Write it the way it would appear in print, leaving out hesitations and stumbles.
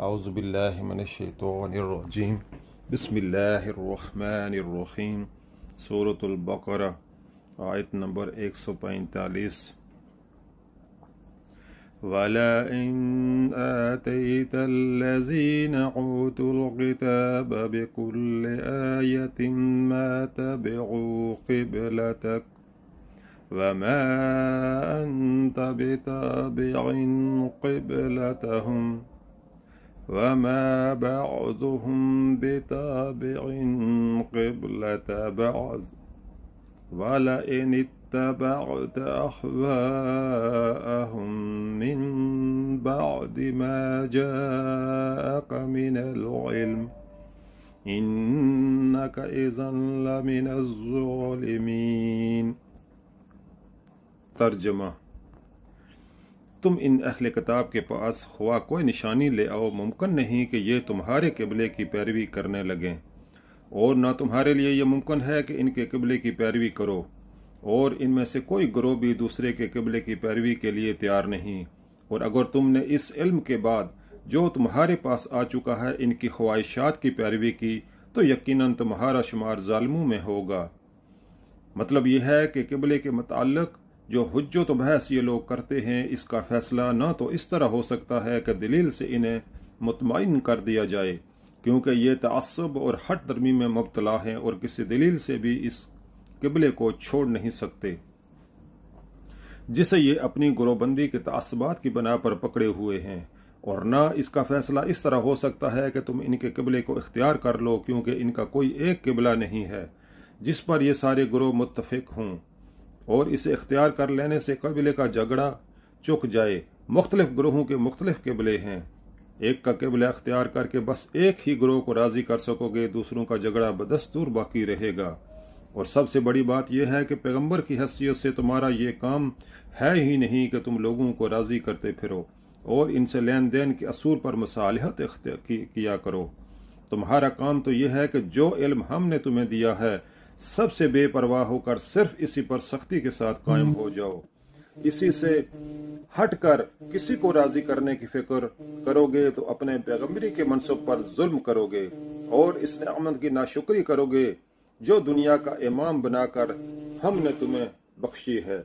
اعوذ باللہ من الشیطان الرجیم بسم اللہ الرحمن الرحیم سورۃ البقرہ آیت نمبر 145 وَلَئِنْ آتَيْتَ الَّذِينَ أُوتُوا الْكِتَابَ بِكُلِّ آيَةٍ مَا تَبِعُوا قِبْلَتَكَ وَمَا أَنْتَ بِتَابِعٍ قِبْلَتَهُمْ وَمَا بَعْضُهُمْ بِتَابِعٍ قِبْلَةَ بَعْضٍ وَلَئِنِ اتَّبَعْتَ أَهْوَاءَهُمْ مِنْ بَعْدِ مَا جَاءَكَ مِنَ الْعِلْمِ إِنَّكَ إِذًا لَمِنَ الظَّالِمِينَ۔ ترجمہ: تم ان اہل کتاب کے پاس خواہ کوئی نشانی لے آؤ، ممکن نہیں کہ یہ تمہارے قبلے کی پیروی کرنے لگیں، اور نہ تمہارے لیے یہ ممکن ہے کہ ان کے قبلے کی پیروی کرو، اور ان میں سے کوئی گروہ بھی دوسرے کے قبلے کی پیروی کے لیے تیار نہیں۔ اور اگر تم نے اس علم کے بعد جو تمہارے پاس آ چکا ہے ان کی خواہشات کی پیروی کی تو یقیناً تمہارا شمار ظالموں میں ہوگا۔ مطلب یہ ہے کہ قبلے کے متعلق جو حجت و بحث یہ لوگ کرتے ہیں، اس کا فیصلہ نہ تو اس طرح ہو سکتا ہے کہ دلیل سے انہیں مطمئن کر دیا جائے، کیونکہ یہ تعصب اور ہٹ درمی میں مبتلا ہیں اور کسی دلیل سے بھی اس قبلے کو چھوڑ نہیں سکتے جسے یہ اپنی گروہ بندی کے تعصبات کی بنا پر پکڑے ہوئے ہیں، اور نہ اس کا فیصلہ اس طرح ہو سکتا ہے کہ تم ان کے قبلے کو اختیار کر لو، کیونکہ ان کا کوئی ایک قبلہ نہیں ہے جس پر یہ سارے گروہ متفق ہوں، اور اسے اختیار کر لینے سے قبلے کا جھگڑا چک جائے۔ مختلف گروہوں کے مختلف قبلے ہیں، ایک کا قبلہ اختیار کر کے بس ایک ہی گروہ کو راضی کر سکو گے، دوسروں کا جھگڑا بدستور باقی رہے گا۔ اور سب سے بڑی بات یہ ہے کہ پیغمبر کی حیثیت سے تمہارا یہ کام ہے ہی نہیں کہ تم لوگوں کو راضی کرتے پھرو اور ان سے لین دین کے اصول پر مصالحت کیا کرو۔ تمہارا کام تو یہ ہے کہ جو علم ہم نے تمہیں دیا ہے سب سے بے پرواہ ہو کر صرف اسی پر سختی کے ساتھ قائم ہو جاؤ۔ اسی سے ہٹ کر کسی کو راضی کرنے کی فکر کرو گے تو اپنے پیغمبری کے منصب پر ظلم کرو گے اور اس نعمت کی ناشکری کرو گے جو دنیا کا امام بنا کر ہم نے تمہیں بخشی ہے۔